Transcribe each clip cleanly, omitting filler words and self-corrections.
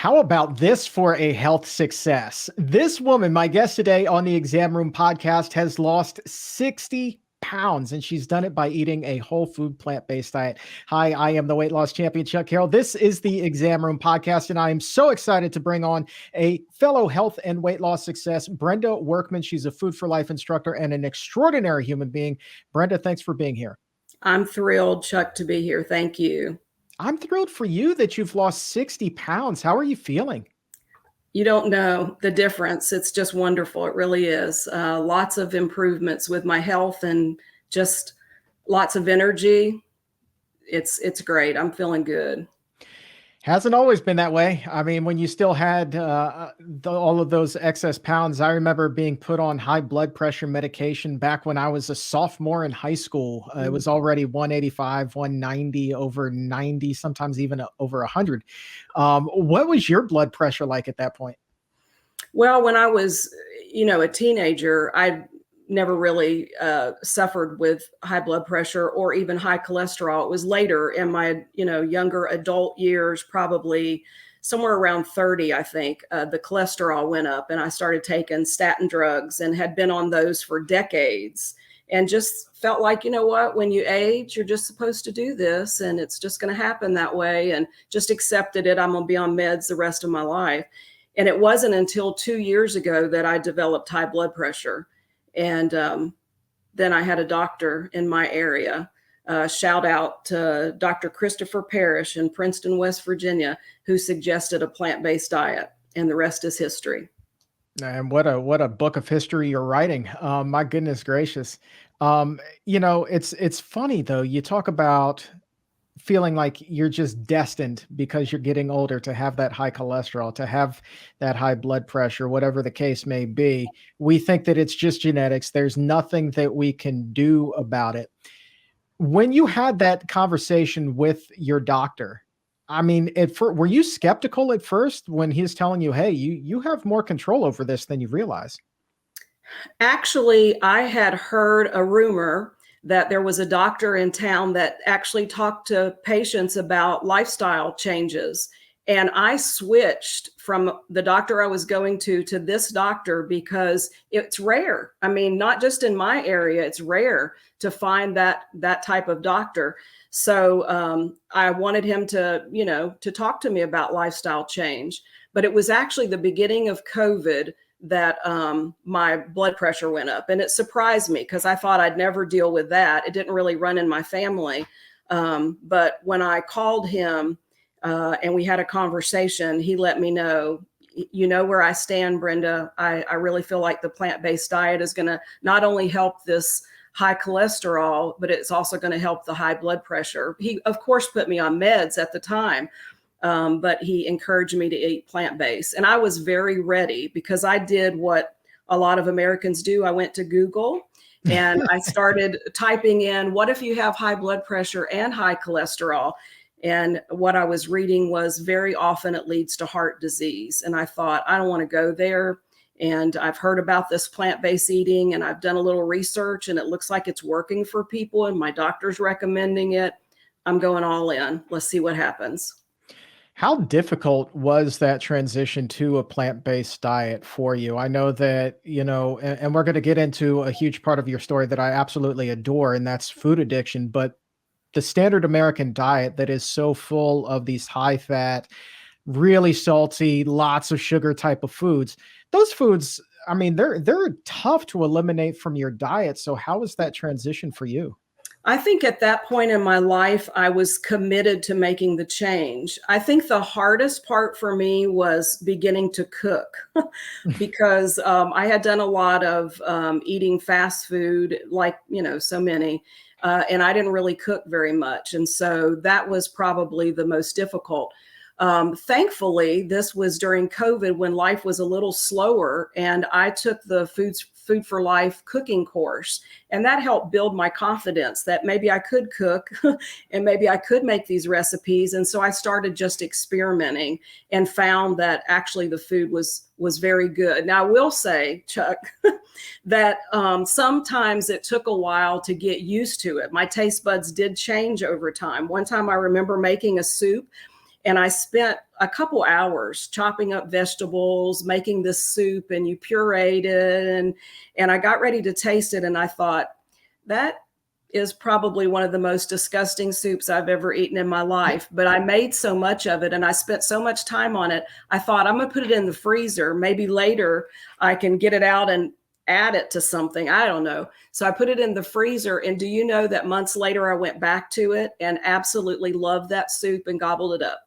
How about this for a health success? This woman, my guest today on the Exam Room podcast, has lost 60 pounds, and she's done it by eating a whole food plant-based diet. Hi, I am the weight loss champion, Chuck Carroll. This is the Exam Room podcast, and I am so excited to bring on a fellow health and weight loss success, Brenda Workman. She's a Food for Life instructor and an extraordinary human being. Brenda, thanks for being here. I'm thrilled, Chuck, to be here. Thank you. I'm thrilled for you that you've lost 60 pounds. How are you feeling? You don't know the difference. It's just wonderful. It really is. Lots of improvements with my health and just lots of energy. It's great. I'm feeling good. Hasn't always been that way. I mean, when you still had all of those excess pounds, I remember being put on high blood pressure medication back when I was a sophomore in high school. It was already 185, 190, over 90, sometimes even over 100. What was your blood pressure like at that point? Well, when I was, a teenager, I never really suffered with high blood pressure or even high cholesterol. It was later in my, younger adult years, probably somewhere around 30, I think, the cholesterol went up and I started taking statin drugs and had been on those for decades and just felt like, you know what, when you age, you're just supposed to do this and it's just going to happen that way, and just accepted it. I'm going to be on meds the rest of my life. And it wasn't until 2 years ago that I developed high blood pressure. And then I had a doctor in my area, shout out to Dr. Christopher Parrish in Princeton, West Virginia, who suggested a plant-based diet, and the rest is history. And what a book of history you're writing. My goodness gracious. It's funny though. You talk about feeling like you're just destined because you're getting older to have that high cholesterol, to have that high blood pressure, whatever the case may be. We think that it's just genetics. There's nothing that we can do about it. When you had that conversation with your doctor, I mean, were you skeptical at first when he's telling you, hey, you have more control over this than you realize? Actually, I had heard a rumor that there was a doctor in town that actually talked to patients about lifestyle changes. And I switched from the doctor I was going to this doctor because it's rare. I mean, not just in my area, it's rare to find that type of doctor. So I wanted him to talk to me about lifestyle change. But it was actually the beginning of COVID that my blood pressure went up. And it surprised me because I thought I'd never deal with that. It didn't really run in my family. But when I called him and we had a conversation, he let me know, where I stand, Brenda. I really feel like the plant-based diet is going to not only help this high cholesterol, but it's also going to help the high blood pressure. He, of course, put me on meds at the time. But he encouraged me to eat plant-based. And I was very ready because I did what a lot of Americans do. I went to Google and I started typing in, what if you have high blood pressure and high cholesterol? And what I was reading was very often it leads to heart disease. And I thought, I don't want to go there. And I've heard about this plant-based eating and I've done a little research and it looks like it's working for people and my doctor's recommending it. I'm going all in. Let's see what happens. How difficult was that transition to a plant-based diet for you? I know that, and we're going to get into a huge part of your story that I absolutely adore, and that's food addiction. But the standard American diet that is so full of these high-fat, really salty, lots of sugar type of foods, those foods, I mean, they're tough to eliminate from your diet. So how was that transition for you? I think at that point in my life, I was committed to making the change. I think the hardest part for me was beginning to cook because I had done a lot of eating fast food, like, so many, and I didn't really cook very much. And so that was probably the most difficult. Thankfully, this was during COVID when life was a little slower, and I took the Food for Life cooking course, and that helped build my confidence that maybe I could cook and maybe I could make these recipes. And so I started just experimenting and found that actually the food was very good. Now, I will say, Chuck, that sometimes it took a while to get used to it. My taste buds did change over time. One time I remember making a soup And I spent a couple hours chopping up vegetables, making this soup, and you pureed it. And I got ready to taste it. And I thought, that is probably one of the most disgusting soups I've ever eaten in my life. But I made so much of it and I spent so much time on it. I thought, I'm going to put it in the freezer. Maybe later I can get it out and add it to something. I don't know. So I put it in the freezer. And do you know that months later I went back to it and absolutely loved that soup and gobbled it up?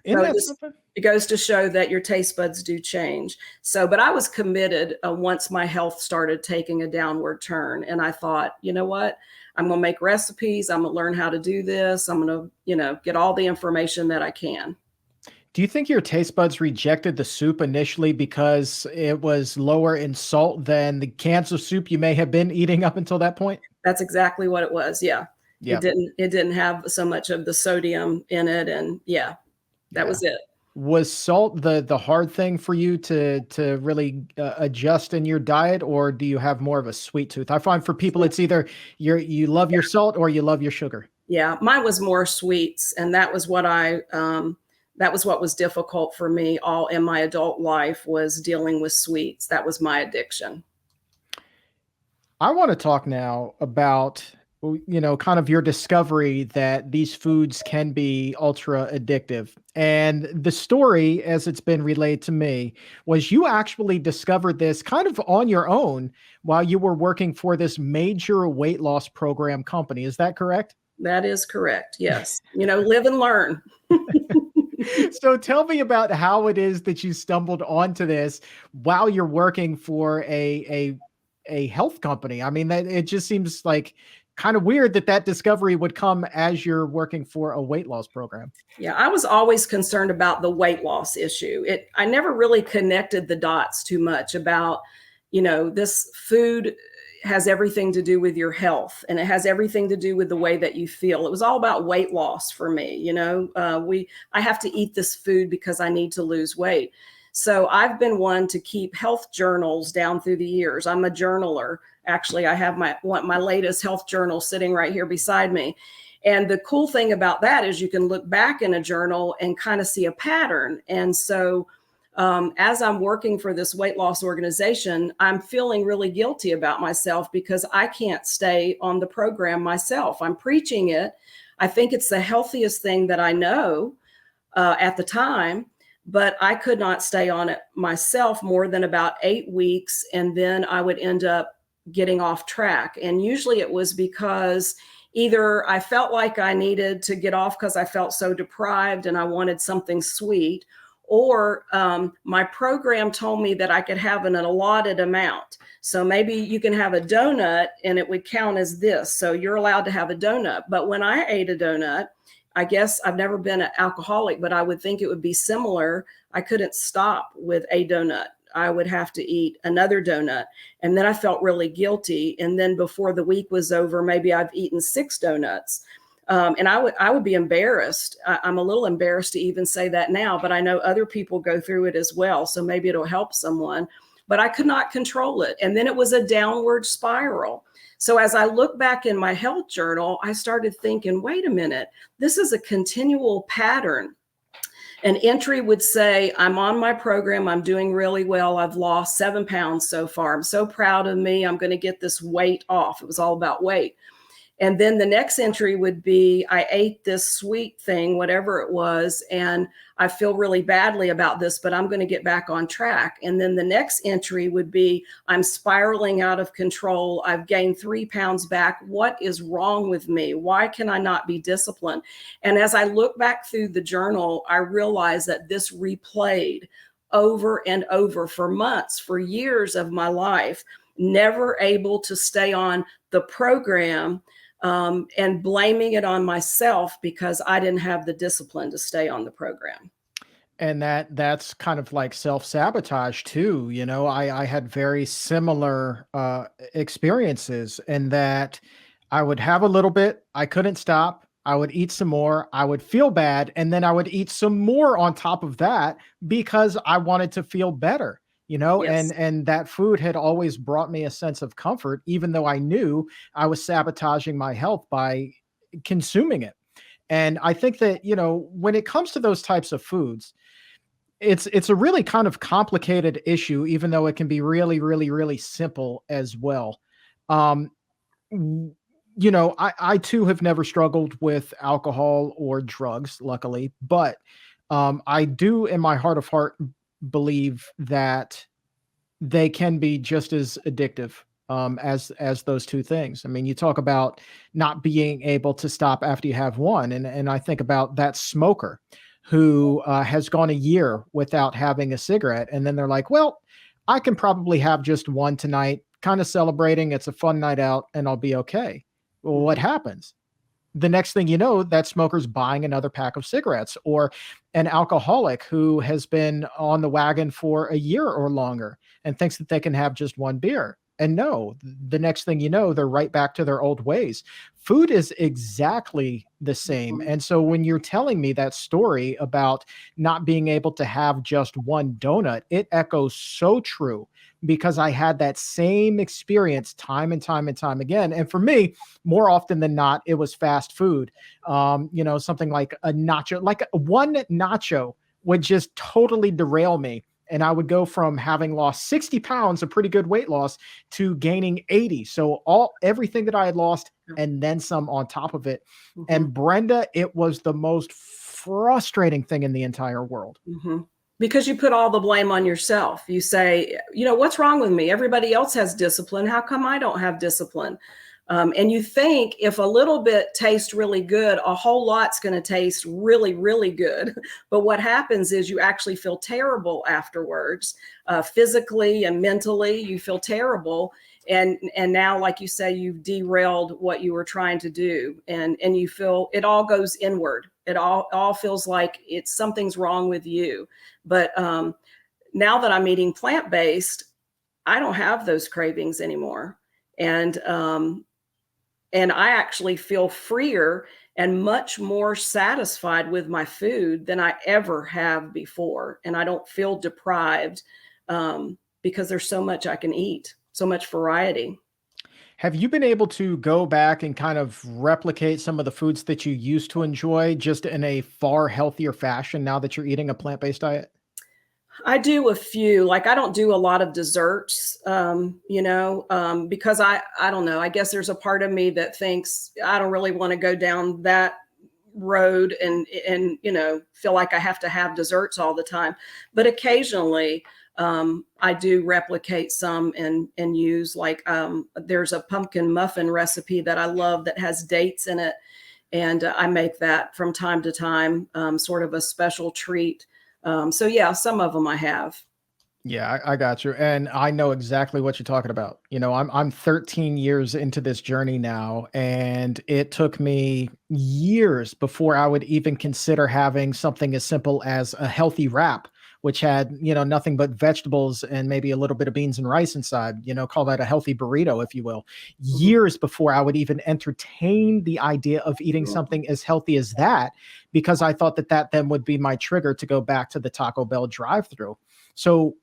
Isn't So that something? it goes to show that your taste buds do change. So, but I was committed once my health started taking a downward turn. And I thought, you know what? I'm going to make recipes. I'm going to learn how to do this. I'm going to, get all the information that I can. Do you think your taste buds rejected the soup initially because it was lower in salt than the cans of soup you may have been eating up until that point? That's exactly what it was. Yeah. Yeah. It didn't have so much of the sodium in it. And yeah, that Yeah. was it. Was salt the hard thing for you to really adjust in your diet, or do you have more of a sweet tooth? I find for people it's either you love your salt or you love your sugar. Yeah, mine was more sweets, and that was what was difficult for me all in my adult life, was dealing with sweets. That was my addiction. I want to talk now about, kind of your discovery that these foods can be ultra addictive. And the story, as it's been relayed to me, was you actually discovered this kind of on your own while you were working for this major weight loss program company. Is that correct? That is correct. Yes. Live and learn. So tell me about how it is that you stumbled onto this while you're working for a health company. I mean, that it just seems like kind of weird that discovery would come as you're working for a weight loss program. Yeah, I was always concerned about the weight loss issue. I never really connected the dots too much about, this food has everything to do with your health, and it has everything to do with the way that you feel. It was all about weight loss for me. I have to eat this food because I need to lose weight. So I've been one to keep health journals down through the years. I'm a journaler. Actually, I have my latest health journal sitting right here beside me. And the cool thing about that is you can look back in a journal and kind of see a pattern. And so as I'm working for this weight loss organization, I'm feeling really guilty about myself because I can't stay on the program myself. I'm preaching it. I think it's the healthiest thing that I know at the time, but I could not stay on it myself more than about 8 weeks. And then I would end up getting off track. And usually it was because either I felt like I needed to get off because I felt so deprived and I wanted something sweet, or my program told me that I could have an allotted amount. So maybe you can have a donut and it would count as this. So you're allowed to have a donut. But when I ate a donut, I guess I've never been an alcoholic, but I would think it would be similar. I couldn't stop with a donut. I would have to eat another donut. And then I felt really guilty. And then before the week was over, maybe I've eaten 6 donuts. And I would be embarrassed. I'm a little embarrassed to even say that now, but I know other people go through it as well. So maybe it'll help someone, but I could not control it. And then it was a downward spiral. So as I look back in my health journal, I started thinking, wait a minute, this is a continual pattern. An entry would say, I'm on my program. I'm doing really well. I've lost 7 pounds so far. I'm so proud of me. I'm going to get this weight off. It was all about weight. And then the next entry would be, I ate this sweet thing, whatever it was, and I feel really badly about this, but I'm going to get back on track. And then the next entry would be, I'm spiraling out of control. I've gained 3 pounds back. What is wrong with me? Why can I not be disciplined? And as I look back through the journal, I realized that this replayed over and over for months, for years of my life, never able to stay on the program. And blaming it on myself because I didn't have the discipline to stay on the program. And that's kind of like self-sabotage too. I had very similar experiences in that I would have a little bit, I couldn't stop, I would eat some more, I would feel bad, and then I would eat some more on top of that because I wanted to feel better. Yes. And that food had always brought me a sense of comfort, even though I knew I was sabotaging my health by consuming it. And I think that, when it comes to those types of foods, it's a really kind of complicated issue, even though it can be really, really, really simple as well. Um, w- I too have never struggled with alcohol or drugs, luckily, but I do, in my heart of heart, believe that they can be just as addictive as those two things. I mean, you talk about not being able to stop after you have one, and I think about that smoker who has gone a year without having a cigarette, and then they're like, "Well, I can probably have just one tonight, kind of celebrating. It's a fun night out, and I'll be okay." Well, what Mhm. happens? The next thing you know, that smoker's buying another pack of cigarettes, or an alcoholic who has been on the wagon for a year or longer and thinks that they can have just one beer. And no, the next thing you know, they're right back to their old ways. Food is exactly the same. Mhm. And so when you're telling me that story about not being able to have just one donut, it echoes so true because I had that same experience time and time and time again. And for me, more often than not, it was fast food. Something like a nacho, like one nacho would just totally derail me. And I would go from having lost 60 pounds, a pretty good weight loss, to gaining 80. So everything that I had lost and then some on top of it. Mhm. And Brenda, it was the most frustrating thing in the entire world. Mhm. Because you put all the blame on yourself. You say, "What's wrong with me? Everybody else has discipline. How come I don't have discipline?" And you think if a little bit tastes really good, a whole lot's going to taste really, really good. But what happens is you actually feel terrible afterwards, physically and mentally. You feel terrible, and now, like you say, you've derailed what you were trying to do, and you feel it all goes inward. It all feels like it's something's wrong with you. But now that I'm eating plant based, I don't have those cravings anymore, and I actually feel freer and much more satisfied with my food than I ever have before. And I don't feel deprived because there's so much I can eat, so much variety. Have you been able to go back and kind of replicate some of the foods that you used to enjoy just in a far healthier fashion now that you're eating a plant-based diet? I do a few, like I don't do a lot of desserts, because I don't know. I guess there's a part of me that thinks I don't really want to go down that road and feel like I have to have desserts all the time. But occasionally, I do replicate some and use like there's a pumpkin muffin recipe that I love that has dates in it, and I make that from time to time, sort of a special treat. So yeah, some of them I have. Yeah, I got you. And I know exactly what you're talking about. I'm 13 years into this journey now, and it took me years before I would even consider having something as simple as a healthy wrap, which had, nothing but vegetables and maybe a little bit of beans and rice inside, call that a healthy burrito, if you will. Mhm. Years before I would even entertain the idea of eating something as healthy as that, because I thought that that then would be my trigger to go back to the Taco Bell drive-through. So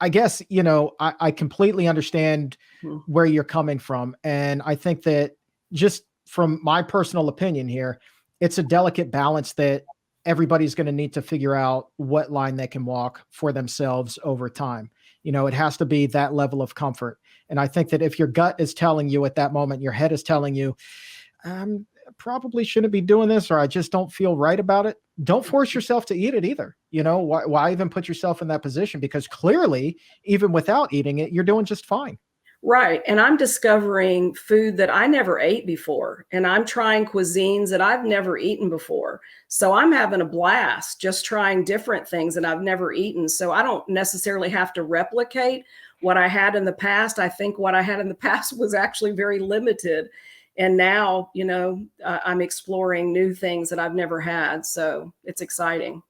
I guess, I completely understand Mhm. where you're coming from. And I think that, just from my personal opinion here, it's a delicate balance that everybody's going to need to figure out what line they can walk for themselves over time. It has to be that level of comfort. And I think that if your gut is telling you at that moment, your head is telling you, probably shouldn't be doing this, or I just don't feel right about it, don't force yourself to eat it either. Why even put yourself in that position? Because clearly, even without eating it, you're doing just fine. Right. And I'm discovering food that I never ate before. And I'm trying cuisines that I've never eaten before. So I'm having a blast just trying different things that I've never eaten. So I don't necessarily have to replicate what I had in the past. I think what I had in the past was actually very limited. And now, I'm exploring new things that I've never had. So it's exciting.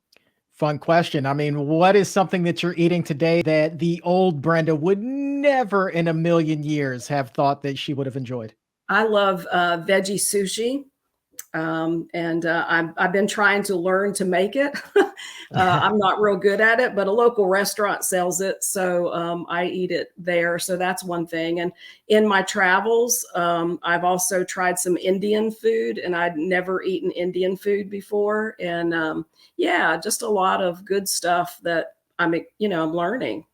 Fun question. I mean, what is something that you're eating today that the old Brenda would never in a million years have thought that she would have enjoyed? I love veggie sushi. And I've been trying to learn to make it. I'm not real good at it, but a local restaurant sells it. So I eat it there. So that's one thing. And in my travels, I've also tried some Indian food, and I'd never eaten Indian food before. And yeah, just a lot of good stuff that I'm learning.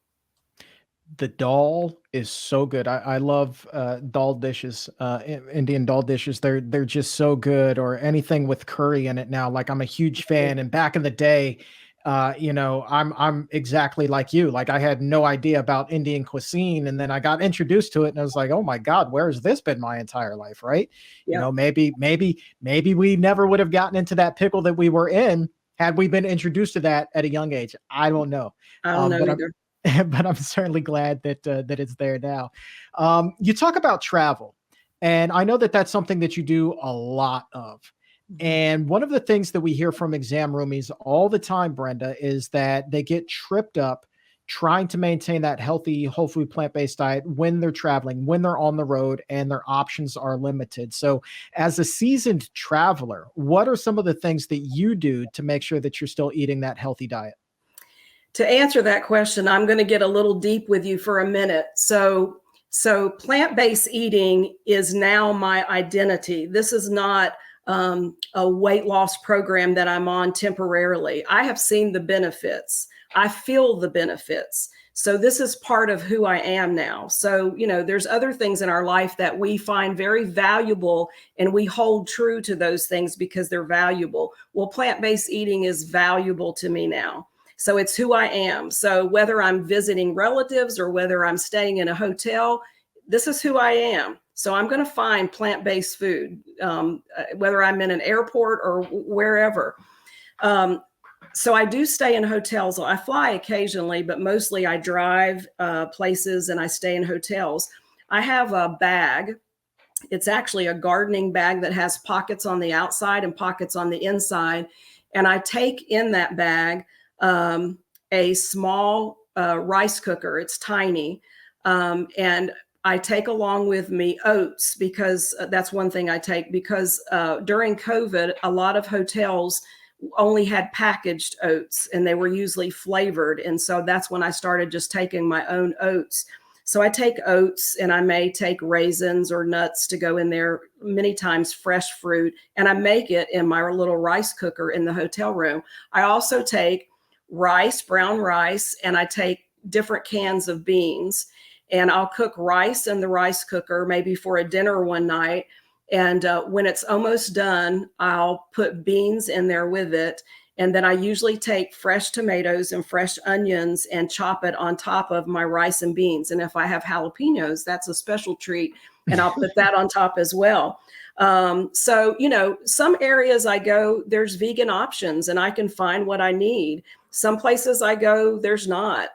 The dal is so good. I love dal dishes, Indian dal dishes. They're just so good. Or anything with curry in it now. Like, I'm a huge fan. And back in the day, I'm exactly like you. Like, I had no idea about Indian cuisine, and then I got introduced to it, and I was like, oh my God, where has this been my entire life? Right? Yep. Maybe we never would have gotten into that pickle that we were in had we been introduced to that at a young age. I don't know. I don't know But I'm either. but I'm certainly glad that it's there now. You talk about travel, and I know that that's something that you do a lot of. Mhm. And one of the things that we hear from exam roomies all the time, Brenda, is that they get tripped up trying to maintain that healthy, whole food, plant based diet when they're traveling, when they're on the road, and their options are limited. So, as a seasoned traveler, what are some of the things that you do to make sure that you're still eating that healthy diet? To answer that question, I'm going to get a little deep with you for a minute. So plant-based eating is now my identity. This is not a weight loss program that I'm on temporarily. I have seen the benefits. I feel the benefits. So this is part of who I am now. So, there's other things in our life that we find very valuable, and we hold true to those things because they're valuable. Well, plant-based eating is valuable to me now. So it's who I am. So whether I'm visiting relatives or whether I'm staying in a hotel, this is who I am. So I'm going to find plant-based food, whether I'm in an airport or wherever. So I do stay in hotels. I fly occasionally, but mostly I drive places and I stay in hotels. I have a bag. It's actually a gardening bag that has pockets on the outside and pockets on the inside. And I take in that bag a small rice cooker. It's tiny. And I take along with me oats, because that's one thing I take, because during COVID, a lot of hotels only had packaged oats, and they were usually flavored. And so that's when I started just taking my own oats. So I take oats, and I may take raisins or nuts to go in there, many times fresh fruit, and I make it in my little rice cooker in the hotel room. I also take rice, brown rice, and I take different cans of beans, and I'll cook rice in the rice cooker, maybe for a dinner one night. And when it's almost done, I'll put beans in there with it. And then I usually take fresh tomatoes and fresh onions and chop it on top of my rice and beans. And if I have jalapenos, that's a special treat. And I'll put that on top as well. So, some areas I go, there's vegan options and I can find what I need. Some places I go, there's not.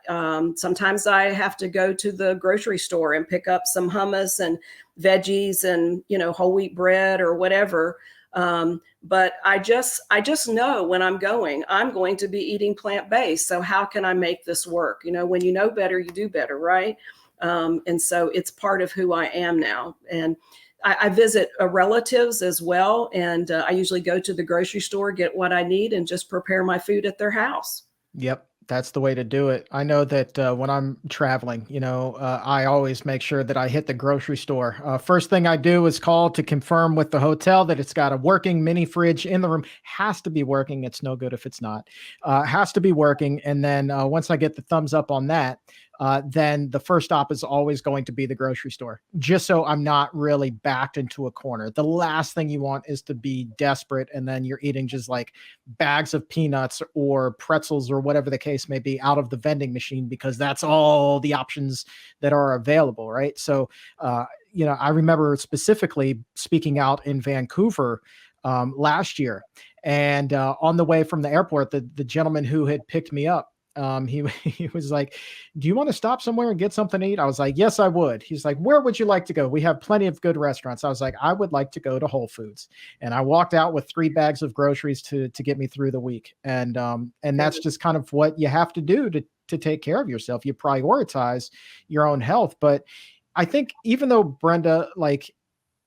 Sometimes I have to go to the grocery store and pick up some hummus and veggies and, whole wheat bread or whatever. But I just know when I'm going to be eating plant-based. So how can I make this work? When you know better, you do better, right? And so it's part of who I am now. And I visit relatives as well. And I usually go to the grocery store, get what I need, and just prepare my food at their house. Yep, that's the way to do it. I know that when I'm traveling, I always make sure that I hit the grocery store. First thing I do is call to confirm with the hotel that it's got a working mini fridge in the room. Has to be working. It's no good if it's not. Has to be working. And then once I get the thumbs up on that, then the first stop is always going to be the grocery store, just so I'm not really backed into a corner. The last thing you want is to be desperate and then you're eating just like bags of peanuts or pretzels or whatever the case may be out of the vending machine, because that's all the options that are available, right? So, I remember specifically speaking out in Vancouver last year, and on the way from the airport, the gentleman who had picked me up, he he was like, "Do you want to stop somewhere and get something to eat?" I was like, "Yes, I would." He's like, "Where would you like to go? We have plenty of good restaurants." I was like, "I would like to go to Whole Foods," and I walked out with 3 bags of groceries to get me through the week. And that's just kind of what you have to do to take care of yourself. You prioritize your own health, but I think even though Brenda, like,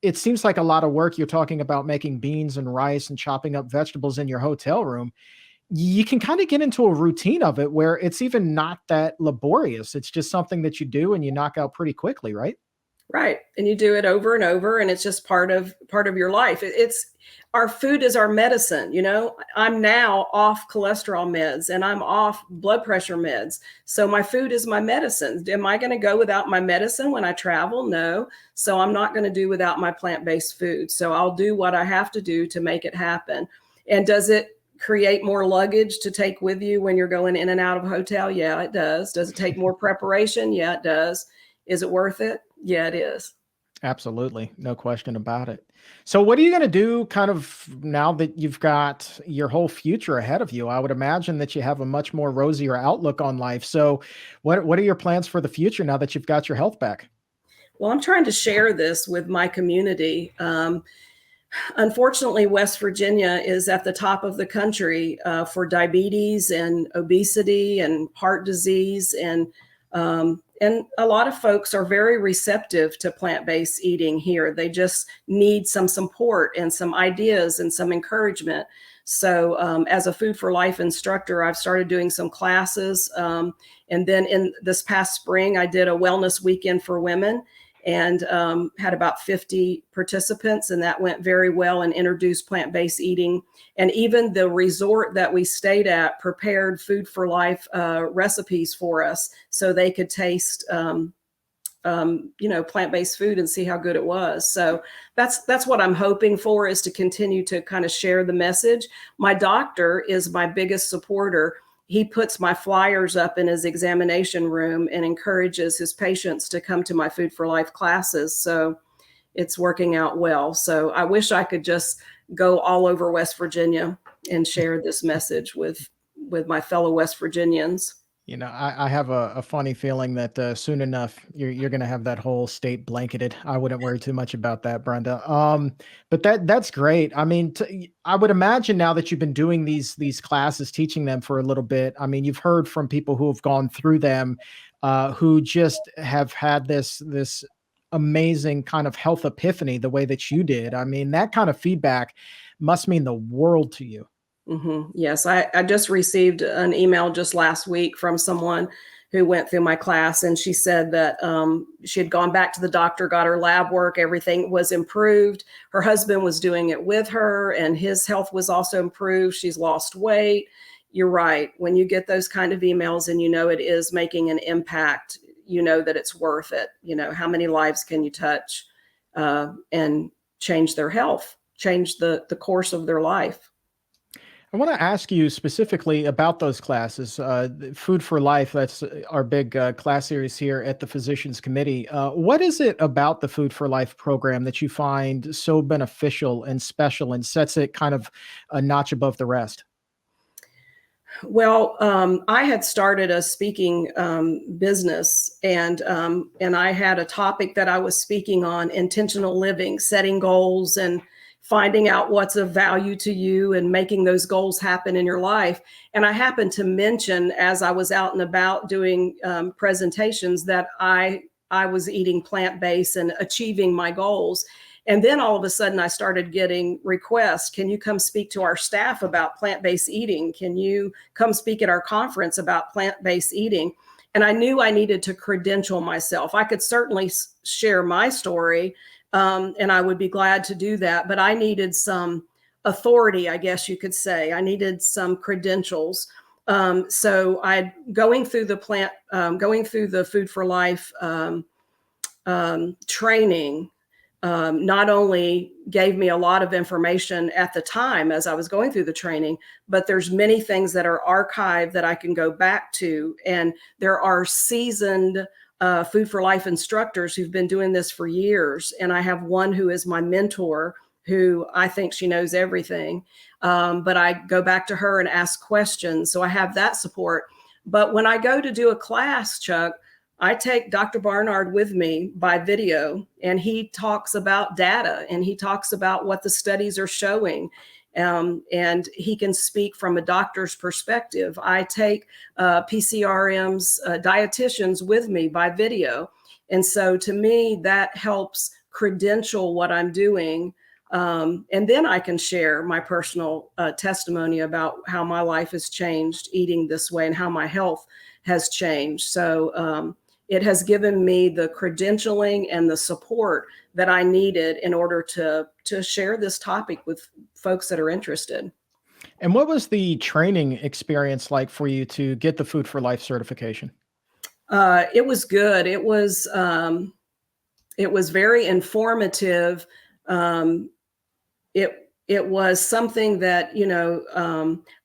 it seems like a lot of work, you're talking about making beans and rice and chopping up vegetables in your hotel room. you can kind of get into a routine of it where it's even not that laborious. It's just something that you do and you knock out pretty quickly, right? Right. And you do it over and over, and it's just part of your life. It's our food is our medicine, you know. I'm now off cholesterol meds and I'm off blood pressure meds. So my food is my medicine. Am I going to go without my medicine when I travel? No. So I'm not going to do without my plant-based food. So I'll do what I have to do to make it happen. And does it create more luggage to take with you when you're going in and out of a hotel? Yeah, it does. Does it take more preparation? Yeah, it does. Is it worth it? Yeah, it is. Absolutely. No question about it. So what are you going to do kind of now that you've got your whole future ahead of you? I would imagine that you have a much more rosier outlook on life. So what are your plans for the future now that you've got your health back? Well, I'm trying to share this with my community. Unfortunately, West Virginia is at the top of the country for diabetes and obesity and heart disease, and a lot of folks are very receptive to plant-based eating here. They just need some support and some ideas and some encouragement. So, as a Food for Life instructor, I've started doing some classes, and then in this past spring, I did a wellness weekend for women and had about 50 participants, and that went very well and introduced plant-based eating. And even the resort that we stayed at prepared Food for Life recipes for us so they could taste plant-based food and see how good it was. So that's what I'm hoping for, is to continue to kind of share the message. My doctor is my biggest supporter. He puts my flyers up in his examination room and encourages his patients to come to my Food for Life classes. So it's working out well. So I wish I could just go all over West Virginia and share this message with my fellow West Virginians. You know, I have a funny feeling that soon enough you're going to have that whole state blanketed. I wouldn't worry too much about that, Brenda. But that's great. I mean, I would imagine now that you've been doing these classes, teaching them for a little bit. I mean, you've heard from people who have gone through them, who just have had this amazing kind of health epiphany the way that you did. I mean, that kind of feedback must mean the world to you. Yes, I just received an email just last week from someone who went through my class, and she said that she had gone back to the doctor, got her lab work, everything was improved. Her husband was doing it with her, and his health was also improved. She's lost weight. You're right. When you get those kind of emails and you know it is making an impact, you know that it's worth it. You know, how many lives can you touch and change their health, change the course of their life? I want to ask you specifically about those classes. Food for Life, that's our big class series here at the Physicians Committee. What is it about the Food for Life program that you find so beneficial and special and sets it kind of a notch above the rest? Well, I had started a speaking business, and I had a topic that I was speaking on: intentional living, setting goals, and finding out what's of value to you and making those goals happen in your life. And I happened to mention, as I was out and about doing presentations, that I was eating plant-based and achieving my goals. And then all of a sudden I started getting requests. Can you come speak to our staff about plant-based eating? Can you come speak at our conference about plant-based eating? And I knew I needed to credential myself. I could certainly share my story, and I would be glad to do that, but I needed some authority, I guess you could say. I needed some credentials. So going through the Food for Life training, not only gave me a lot of information at the time as I was going through the training, but there's many things that are archived that I can go back to. And there are seasoned Food for Life instructors who've been doing this for years. And I have one who is my mentor, who I think she knows everything. But I go back to her and ask questions. So I have that support. But when I go to do a class, Chuck, I take Dr. Barnard with me by video, and he talks about data and he talks about what the studies are showing. And he can speak from a doctor's perspective. I take PCRM's dietitians with me by video. And so to me, that helps credential what I'm doing And then I can share my personal testimony about how my life has changed eating this way and how my health has changed. So it has given me the credentialing and the support that I needed in order to share this topic with folks that are interested. And what was the training experience like for you to get the Food for Life certification? It was good. It was very informative. Um, it was something that,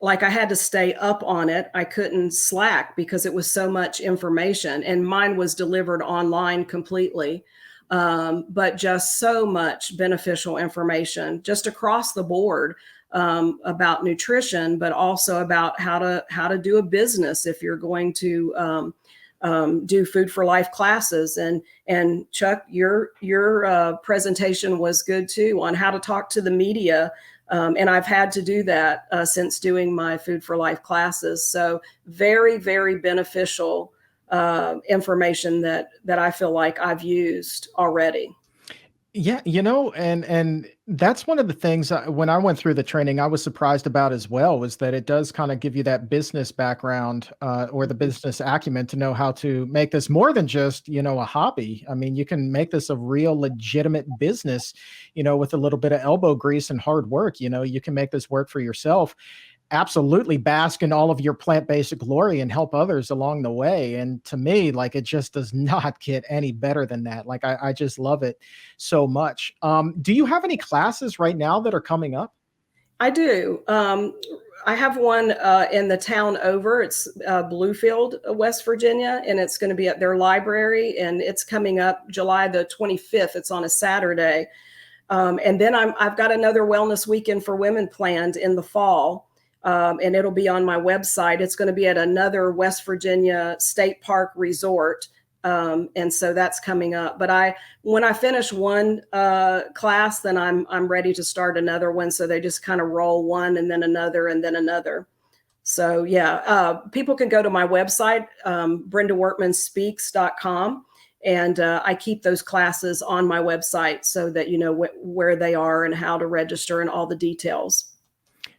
like I had to stay up on it. I couldn't slack because it was so much information, and mine was delivered online completely. But just so much beneficial information just across the board, about nutrition, but also about how to do a business if you're going to do Food for Life classes. And Chuck, your presentation was good too on how to talk to the media. And I've had to do that since doing my Food for Life classes. So very, very beneficial information that I feel like I've used already. Yeah, and that's one of the things when I went through the training, I was surprised about as well, was that it does kind of give you that business background or the business acumen to know how to make this more than just, a hobby. I mean, you can make this a real legitimate business, with a little bit of elbow grease and hard work. You can make this work for yourself. Absolutely bask in all of your plant-based glory and help others along the way. And to me, like, it just does not get any better than that. Like, I just love it so much. Do you have any classes right now that are coming up? I do. I have one in the town over. It's Bluefield, West Virginia, and it's going to be at their library, and it's coming up July the 25th. It's on a Saturday. And then I've got another wellness weekend for women planned in the fall. And it'll be on my website. It's going to be at another West Virginia State Park resort. And so that's coming up. But when I finish one class, then I'm ready to start another one. So they just kind of roll one and then another and then another. So yeah, people can go to my website, BrendaWorkmanSpeaks.com. And I keep those classes on my website so that you know where they are and how to register and all the details.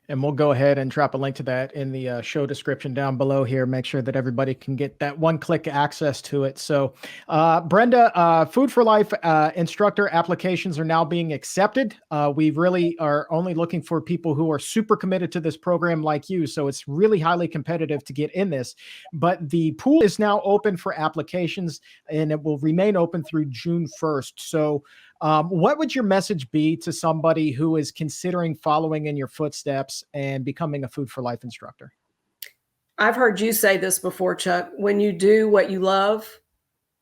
And we'll go ahead and drop a link to that in the show description down below here. Make sure that everybody can get that one-click access to it. So, Brenda, Food for Life instructor applications are now being accepted. We really are only looking for people who are super committed to this program like you. So it's really highly competitive to get in this. But the pool is now open for applications, and it will remain open through June 1st. So, what would your message be to somebody who is considering following in your footsteps and becoming a Food for Life instructor? I've heard you say this before, Chuck. When you do what you love,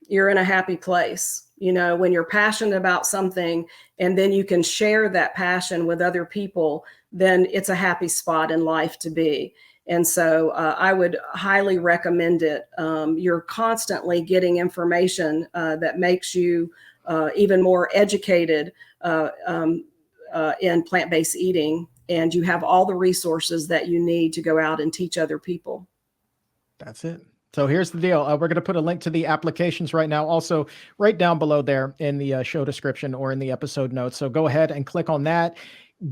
you're in a happy place. When you're passionate about something and then you can share that passion with other people, then it's a happy spot in life to be. And so I would highly recommend it. You're constantly getting information that makes you even more educated in plant-based eating, and you have all the resources that you need to go out and teach other people. That's it. So here's the deal. We're going to put a link to the applications right now, also right down below there in the show description or in the episode notes. So go ahead and click on that.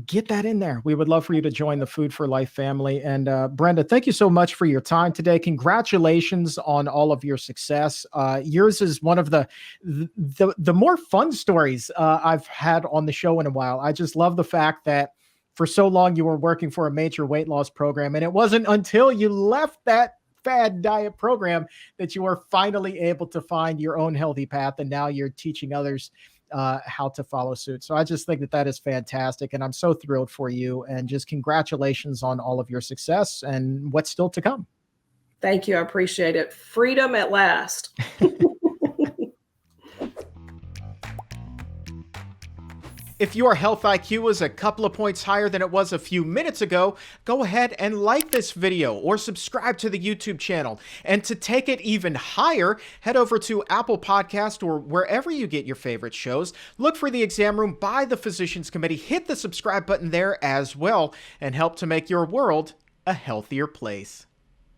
Get that in there. We would love for you to join the Food for Life family. And Brenda, thank you so much for your time today. Congratulations on all of your success. Yours is one of the more fun stories I've had on the show in a while. I just love the fact that for so long you were working for a major weight loss program, and it wasn't until you left that fad diet program that you were finally able to find your own healthy path, and now you're teaching others how to follow suit. So I just think that is fantastic, and I'm so thrilled for you, and just congratulations on all of your success and what's still to come. Thank you. I appreciate it. Freedom at last. If your health IQ is a couple of points higher than it was a few minutes ago, go ahead and like this video or subscribe to the YouTube channel. And to take it even higher, head over to Apple Podcast or wherever you get your favorite shows. Look for The Exam Room by the Physicians Committee. Hit the subscribe button there as well and help to make your world a healthier place.